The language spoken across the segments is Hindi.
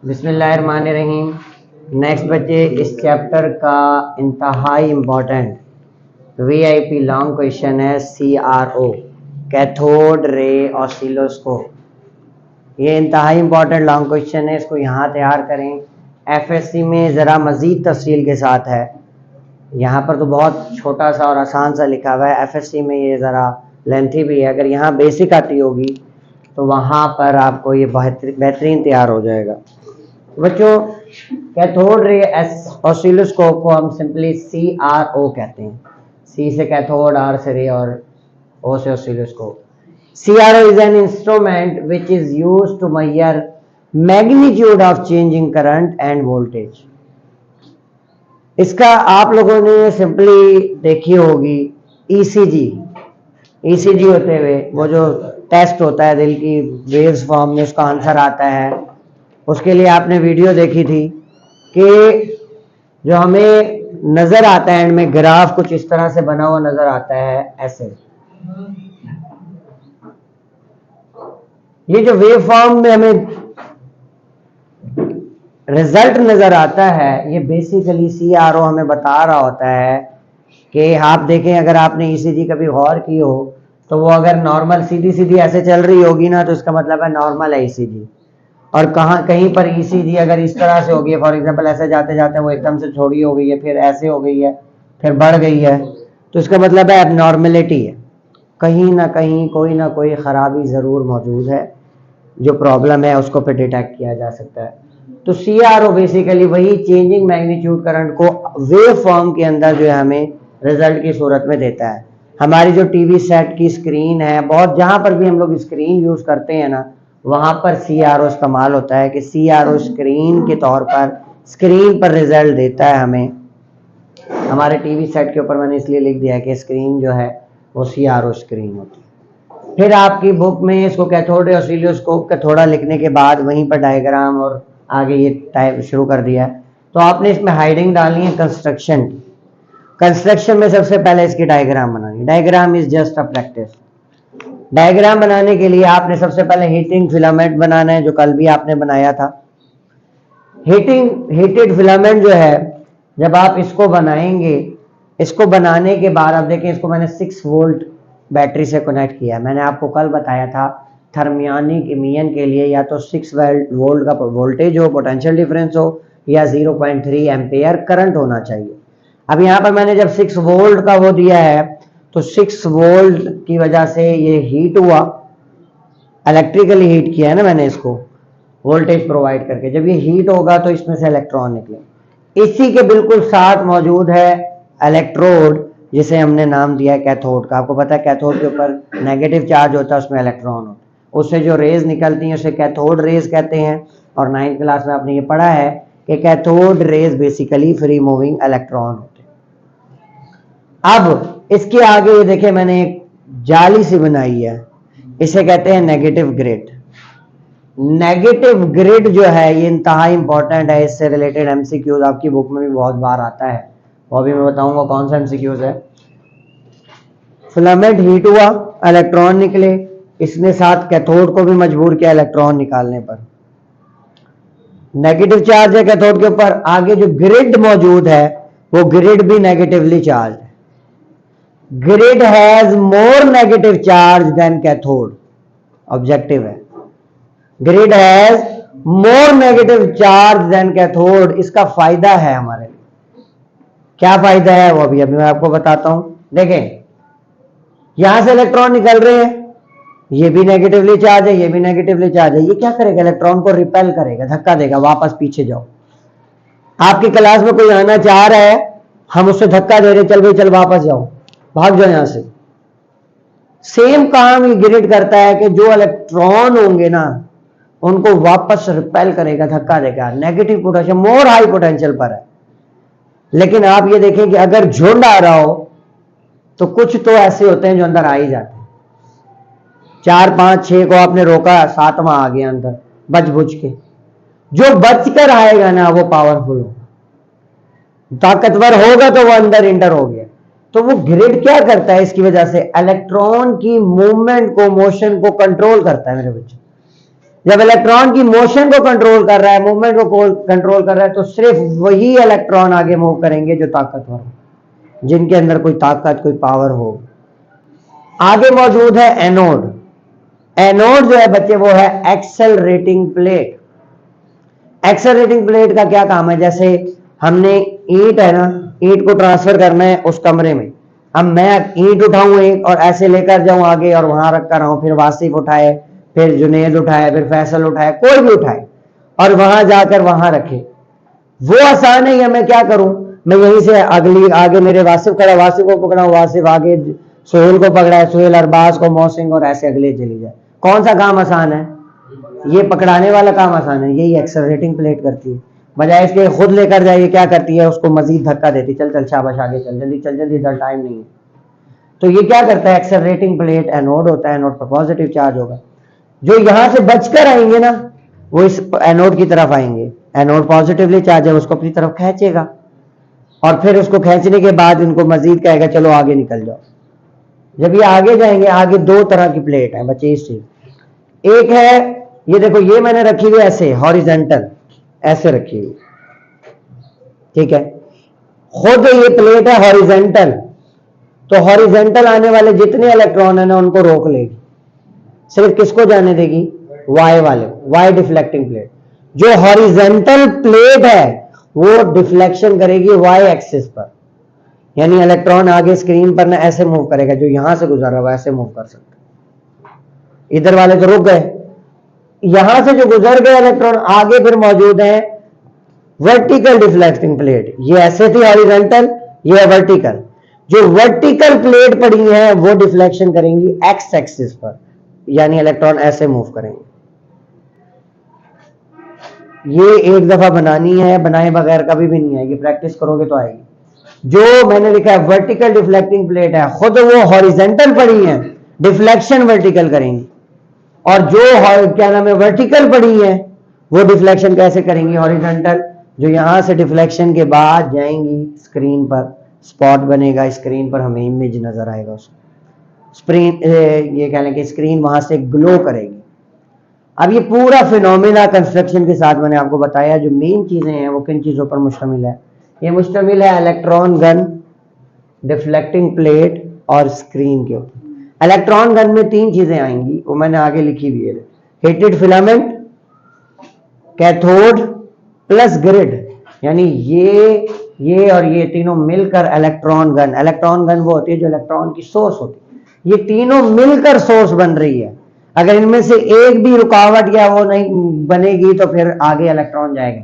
बिस्मिल्लाहिर्रहमानिर्रहीम। नेक्स्ट बच्चे, इस चैप्टर का इंतहाई इम्पोर्टेंट वीआईपी लॉन्ग क्वेश्चन है CRO, कैथोड रे ऑसिलोस्कोप। ये इंतहाई इम्पोर्टेंट लॉन्ग क्वेश्चन है, इसको यहाँ तैयार करें। FSC में ज़रा मज़ीद तफसील के साथ है, यहाँ पर तो बहुत छोटा सा और आसान सा लिखा हुआ है, FSC में ये ज़रा लेंथी भी है। अगर यहाँ बेसिक आती होगी तो वहाँ पर आपको ये बेहतरीन तैयार हो जाएगा। बच्चों, कैथोड रे ऑसिलोस्कोप को हम सिंपली CRO कहते हैं। C से कैथोड, R से रे और O से oscilloscope. CRO is an instrument which is used to measure magnitude of changing current and voltage। इसका आप लोगों ने सिंपली देखी होगी ECG होते हुए, वो जो टेस्ट होता है दिल की वेव्स फॉर्म में, उसका आंसर आता है। उसके लिए आपने वीडियो देखी थी कि जो हमें नजर आता है एंड में ग्राफ कुछ इस तरह से बना हुआ नजर आता है, ऐसे। ये जो वेव फॉर्म में हमें रिजल्ट नजर आता है, ये बेसिकली CRO हमें बता रहा होता है कि आप देखें, अगर आपने ECG कभी गौर की हो तो वो अगर नॉर्मल सीधी सीधी ऐसे चल रही होगी ना, तो इसका मतलब है नॉर्मल है ECG। और कहीं पर ECG अगर इस तरह से होगी, फॉर एग्जांपल ऐसे जाते जाते वो एकदम से छोड़ी हो गई है, फिर ऐसे हो गई है, फिर बढ़ गई है, तो इसका मतलब है एबनॉर्मेलिटी है। कहीं ना कहीं कोई ना कोई खराबी ज़रूर मौजूद है, जो प्रॉब्लम है उसको फिर डिटेक्ट किया जा सकता है। तो CRO बेसिकली वही चेंजिंग मैग्नीट्यूड करंट को वेव फॉर्म के अंदर जो है हमें रिजल्ट की सूरत में देता है। हमारी जो टीवी सेट की स्क्रीन है, बहुत जहाँ पर भी हम लोग स्क्रीन यूज़ करते हैं ना, वहाँ पर CRO इस्तेमाल होता है कि CRO स्क्रीन के तौर पर स्क्रीन पर रिजल्ट देता है हमें। हमारे टीवी सेट के ऊपर मैंने इसलिए लिख दिया कि स्क्रीन जो है वो CRO स्क्रीन होती है। फिर आपकी बुक में इसको कैथोड रे ऑसिलोस्कोप का थोड़ा लिखने के बाद वहीं पर डायग्राम और आगे ये टाइप शुरू कर दिया। तो आपने इसमें हाइडिंग डालनी है कंस्ट्रक्शन की। कंस्ट्रक्शन में सबसे पहले इसकी डायग्राम बनानी। Diagram is just a practice. Diagram बनाने के लिए आपने सबसे पहले हीटिंग फिलामेंट बनाना है, जो कल भी आपने बनाया था। हीटेड फिलामेंट जो है, जब आप इसको बनाएंगे, इसको बनाने के बाद आप देखें, इसको मैंने 6 वोल्ट बैटरी से कनेक्ट किया। मैंने आपको कल बताया था थर्मियोनिक इमिशन के लिए या तो 6 वोल्ट का वोल्टेज हो, पोटेंशियल डिफरेंस हो, या 0.3 एम्पेयर करंट होना चाहिए। अब यहाँ पर मैंने जब 6 वोल्ट का वो दिया है, तो 6 वोल्ट की वजह से ये हीट हुआ, इलेक्ट्रिकली हीट किया है ना मैंने इसको वोल्टेज प्रोवाइड करके। जब ये हीट होगा तो इसमें से इलेक्ट्रॉन निकले। इसी के बिल्कुल साथ मौजूद है इलेक्ट्रोड, जिसे हमने नाम दिया है कैथोड का। आपको पता है कैथोड के ऊपर नेगेटिव चार्ज होता है, उसमें इलेक्ट्रॉन होता है, उससे जो रेज निकलती हैं उसे कैथोड रेज कहते हैं। और 9th क्लास में आपने ये पढ़ा है कि cathode rays basically free moving electron होते हैं। अब इसके आगे ये देखें, मैंने एक जाली सी बनाई है, इसे कहते हैं नेगेटिव ग्रिड। नेगेटिव ग्रिड जो है ये इंतहा इंपॉर्टेंट है। इससे रिलेटेड MCQs आपकी बुक में भी बहुत बार आता है, वो भी मैं बताऊंगा कौन सा MCQs है। फिलामेंट हीट हुआ, इलेक्ट्रॉन निकले, इसने साथ कैथोड को भी मजबूर किया इलेक्ट्रॉन निकालने पर। नेगेटिव चार्ज है कैथोड के ऊपर। आगे जो ग्रिड मौजूद है वो ग्रिड भी नेगेटिवली चार्ज है। Grid has more negative charge than cathode, objective है। Grid has more negative charge than cathode. इसका फायदा है हमारे लिए। क्या फायदा है वो अभी मैं आपको बताता हूं। देखें, यहां से इलेक्ट्रॉन निकल रहे हैं, ये भी नेगेटिवली चार्ज है, ये भी नेगेटिवली चार्ज है। ये क्या करेगा? इलेक्ट्रॉन को रिपेल करेगा, धक्का देगा, वापस पीछे जाओ। आपकी क्लास में कोई आना चाह रहा है, हम उससे धक्का दे रहे, चल भाई चल वापस जाओ, भाग जाओ यहां से। सेम काम ये ग्रिड करता है कि जो इलेक्ट्रॉन होंगे ना, उनको वापस रिपेल करेगा, धक्का देगा। नेगेटिव पोटेंशियल मोर हाई पोटेंशियल पर है। लेकिन आप ये देखें कि अगर झुंड आ रहा हो तो कुछ तो ऐसे होते हैं जो अंदर आ ही जाते हैं। 4, 5, 6 को आपने रोका, 7वां आ गया अंदर बच बुझ के। जो बचकर आएगा ना वो पावरफुल होगा, ताकतवर होगा, तो वो अंदर इंटर हो गया। तो वो ग्रिड क्या करता है, इसकी वजह से इलेक्ट्रॉन की मूवमेंट को, मोशन को कंट्रोल करता है मेरे बच्चे। जब इलेक्ट्रॉन की मोशन को कंट्रोल कर रहा है, मूवमेंट को कंट्रोल कर रहा है, तो सिर्फ वही इलेक्ट्रॉन आगे मूव करेंगे जो ताकतवर हो, जिनके अंदर कोई ताकत, कोई पावर हो। आगे मौजूद है एनोड। एनोड जो है बच्चे वो है एक्सेलरेटिंग प्लेट। एक्सेलरेटिंग प्लेट का क्या काम है? जैसे हमने ईंट है ना, ईंट को ट्रांसफर करना है उस कमरे में। अब मैं ईंट उठाऊं एक और ऐसे लेकर जाऊं आगे और वहां रख कर आऊं, फिर वासिफ उठाए, फिर जुनेद उठाए, फिर फैसल उठाए, कोई भी उठाए और वहां जाकर वहां रखे, वो आसान है। या मैं क्या करूं, मैं यहीं से अगली आगे मेरे वासिफ खड़ा, वासिफ को पकड़ा, वासिफ आगे सोहेल को पकड़ा है, सोहेल अरबाज को, मौसिंग और ऐसे अगले चली जाए। कौन सा काम आसान है? ये पकड़ाने वाला काम आसान है। यही एक्सेलरेटिंग प्लेट करती है। बजाय इसके खुद लेकर जाइए, क्या करती है? उसको मजीद धक्का देती, चल चल शाबाश आगे चल, जल्दी चल, जल्दी, इधर टाइम नहीं है। तो ये क्या करता है? एक्सेलरेटिंग प्लेट एनोड होता है, एनोड पर पॉजिटिव चार्ज होगा। जो यहां से बचकर आएंगे ना, वो इस एनोड की तरफ आएंगे। एनोड पॉजिटिवली चार्ज है, उसको अपनी तरफ खींचेगा और फिर उसको खींचने के बाद इनको मजीद कहेगा चलो आगे निकल जाओ। जब ये आगे जाएंगे, आगे दो तरह की प्लेट है बच्चे इस चीज। एक है ये देखो, ये मैंने रखी हुई ऐसे हॉरिजेंटल, ऐसे रखी हुई, ठीक है। खुद ये प्लेट है हॉरिजेंटल, तो हॉरिजेंटल आने वाले जितने इलेक्ट्रॉन है ना उनको रोक लेगी, सिर्फ किसको जाने देगी? वाई वाले, वाई डिफ्लेक्टिंग प्लेट। जो हॉरिजेंटल प्लेट है वो डिफ्लेक्शन करेगी वाई एक्सिस पर, यानी इलेक्ट्रॉन आगे स्क्रीन पर ना ऐसे मूव करेगा, जो यहां से गुजर रहा है ऐसे मूव कर सकता। इधर वाले तो रुक गए, यहां से जो गुजर गए इलेक्ट्रॉन आगे फिर मौजूद है वर्टिकल डिफ्लेक्टिंग प्लेट। ये ऐसे थी हॉरिजेंटल, ये है वर्टिकल। जो वर्टिकल प्लेट पड़ी है वो डिफ्लेक्शन करेंगी एक्स एक्सिस पर, यानी इलेक्ट्रॉन ऐसे मूव करेंगे। ये एक दफा बनानी है, बनाए बगैर कभी भी नहीं आएगी, प्रैक्टिस करोगे तो आएगी। जो मैंने लिखा है वर्टिकल डिफ्लेक्टिंग प्लेट है, खुद वो हॉरिजेंटल पड़ी है, डिफ्लेक्शन वर्टिकल करेंगी। और जो क्या नाम है वर्टिकल पड़ी है, वो डिफ्लेक्शन कैसे करेंगी? हॉरिजॉन्टल। जो यहां से डिफ्लेक्शन के बाद जाएंगी स्क्रीन पर, स्पॉट बनेगा स्क्रीन पर, हमें इमेज नजर आएगा उसको स्क्रीन, ये कह लें कि स्क्रीन वहां से ग्लो करेगी। अब ये पूरा फिनोमेना कंस्ट्रक्शन के साथ मैंने आपको बताया जो मेन चीजें हैं वो किन चीजों पर मुश्तमिल है। ये मुश्तमिल है इलेक्ट्रॉन गन, डिफ्लेक्टिंग प्लेट और स्क्रीन के ऊपर। इलेक्ट्रॉन गन में तीन चीजें आएंगी, वो मैंने आगे लिखी हुई है। Heated filament, cathode plus grid, यानी ये और ये तीनों मिलकर इलेक्ट्रॉन गन। इलेक्ट्रॉन गन वो होती है जो इलेक्ट्रॉन की सोर्स होती है, ये तीनों मिलकर सोर्स बन रही है। अगर इनमें से एक भी रुकावट या वो नहीं बनेगी तो फिर आगे इलेक्ट्रॉन जाएगा।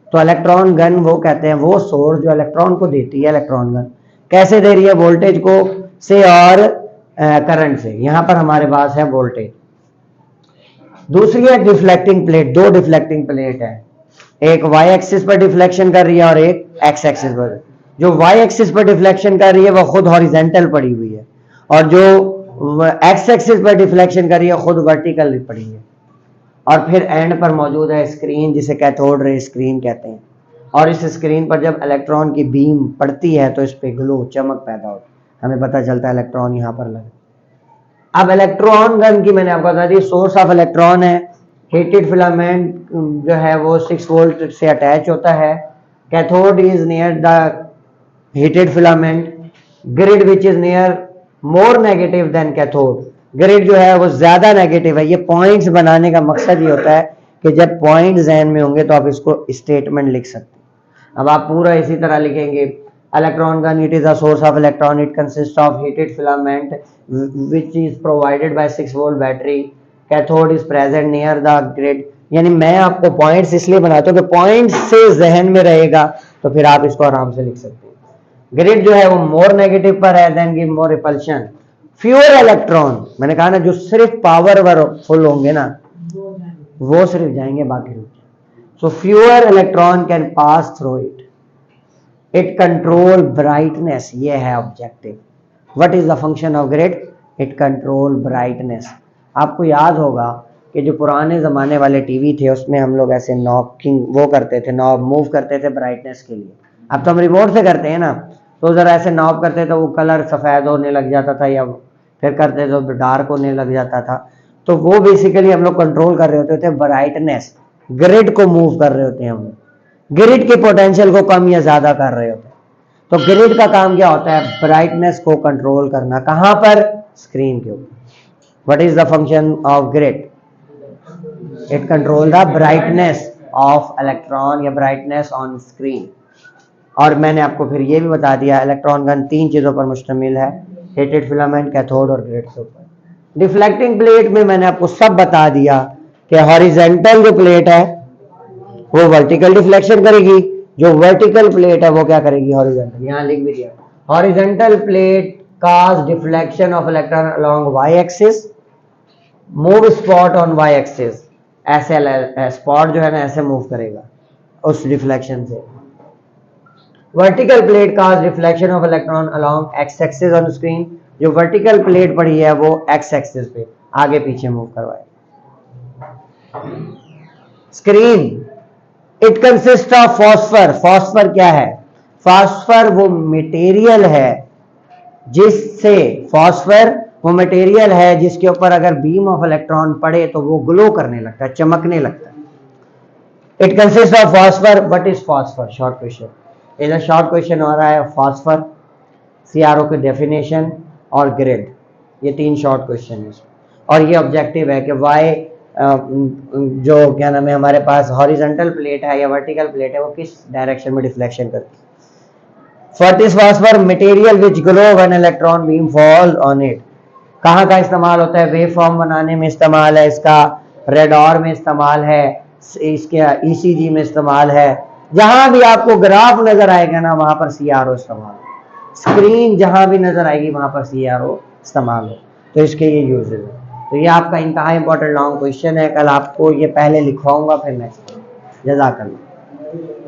तो इलेक्ट्रॉन गन वो कहते हैं वो सोर्स जो इलेक्ट्रॉन को देती है। इलेक्ट्रॉन गन कैसे दे रही है? वोल्टेज को से और करंट से। यहां पर हमारे पास है वोल्टेज। दूसरी है डिफ्लेक्टिंग प्लेट, दो डिफ्लेक्टिंग प्लेट है, एक वाई एक्सिस पर डिफ्लेक्शन कर रही है और एक एक्स एक्सिस पर। जो वाई एक्सिस पर डिफ्लेक्शन कर रही है वो खुद हॉरिजेंटल पड़ी हुई है, और जो एक्स एक्सिस पर डिफ्लेक्शन कर रही है खुद वर्टिकल पड़ी है। और फिर एंड पर मौजूद है स्क्रीन, जिसे कैथोड रे स्क्रीन कहते हैं। और इस स्क्रीन पर जब इलेक्ट्रॉन की बीम पड़ती है तो इस पे ग्लो, चमक पैदा होती है, हमें पता चलता है इलेक्ट्रॉन यहाँ पर लगे। अब इलेक्ट्रॉन गन की मैंने आपको बता दी, सोर्स ऑफ इलेक्ट्रॉन है। हीटेड फिलामेंट जो है वो 6 वोल्ट से अटैच होता है। Cathode is near the heated filament, grid which is near more negative than cathode. Grid जो है वो ज्यादा नेगेटिव है। ये पॉइंट्स बनाने का मकसद ये होता है कि जब पॉइंट जहन में होंगे तो आप इसको स्टेटमेंट लिख सकते हैं। अब आप पूरा इसी तरह लिखेंगे, electron gun, it is a source of electron, it consist of heated filament which is provided by 6 volt battery, cathode is present near the grid. यानी मैं आपको पॉइंट्स इसलिए बनाता हूँ कि पॉइंट्स से जहन में रहेगा तो फिर आप इसको आराम से लिख सकते हैं। ग्रिड जो है वो मोर नेगेटिव पर है, then give more repulsion. Fewer electron, मैंने कहा ना जो सिर्फ पावरफुल होंगे ना वो सिर्फ जाएंगे, बाकी रुक जाएंगे। So fewer electron can pass through it, it control brightness, ये है objective. What is the function of grid? It control brightness. आपको याद होगा कि जो पुराने जमाने वाले टीवी थे उसमें हम लोग ऐसे नॉकिंग वो करते थे, नॉब मूव करते थे ब्राइटनेस के लिए। अब तो हम रिमोट से करते हैं ना, तो जरा ऐसे नॉब करते तो वो कलर सफेद होने लग जाता था, या फिर करते तो डार्क होने लग जाता था। तो वो बेसिकली हम लोग कंट्रोल कर रहे होते हैं ब्राइटनेस, ग्रिड को मूव कर रहे होते हैं हम लोग, ग्रिड के पोटेंशियल को कम या ज्यादा कर रहे होते हैं। तो ग्रिड का काम क्या होता है? ब्राइटनेस को कंट्रोल करना। कहां पर? स्क्रीन के ऊपर। What is the function of grid? It control the brightness of electron या ब्राइटनेस ऑन स्क्रीन। और मैंने आपको फिर ये भी बता दिया इलेक्ट्रॉन गन 3 चीजों पर मुश्तमिल है, हीटेड फिलामेंट, कैथोड और ग्रिड के ऊपर। डिफ्लेक्टिंग प्लेट में मैंने आपको सब बता दिया कि हॉरिजेंटल जो प्लेट है वो वर्टिकल डिफ्लेक्शन करेगी, जो वर्टिकल प्लेट है वो क्या करेगी? हॉरिजेंटल। यहां लिख भी दिया, horizontal plate cause deflection of electron along y axis, move spot on y axis. ऐसे स्पॉट जो है ना ऐसे मूव करेगा उस डिफ्लेक्शन से। Vertical plate cause reflection of electron along x axis on screen, जो वर्टिकल प्लेट पड़ी है वो एक्स एक्सिस पे आगे पीछे मूव करवाए। Screen it consist of phosphor. Phosphor क्या है? फॉस्फर वो मटेरियल है जिससे, फॉस्फर वो मटेरियल है जिसके ऊपर अगर बीम ऑफ इलेक्ट्रॉन पड़े तो वो ग्लो करने लगता है, चमकने लगता है। It consist of phosphor. What is phosphor? Short question, इधर शॉर्ट क्वेश्चन हो रहा है फॉस्फर, सीआरओ की डेफिनेशन और ग्रिड, ये 3 शॉर्ट क्वेश्चन है। और ये ऑब्जेक्टिव है कि वाई जो क्या नाम है हमारे पास हॉरिजॉन्टल प्लेट है या वर्टिकल प्लेट है वो किस डायरेक्शन में डिफ्लेक्शन करती है। What is phosphor? Material which glow when electron beam fall on it. कहाँ का इस्तेमाल होता है? वेव फॉर्म बनाने में इस्तेमाल है इसका, रेडार में इस्तेमाल है, इसके ईसीजी में इस्तेमाल है। जहां भी आपको ग्राफ नजर आएगा ना वहां पर सीआरओ इस्तेमाल हो। स्क्रीन जहां भी नजर आएगी वहां पर सीआरओ इस्तेमाल हो, तो इसके ये यूजेस है। तो ये आपका इंतहा इंपॉर्टेंट लॉन्ग क्वेश्चन है, कल आपको ये पहले लिखवाऊंगा फिर नेक्स्ट। जज़ाकल्लाह।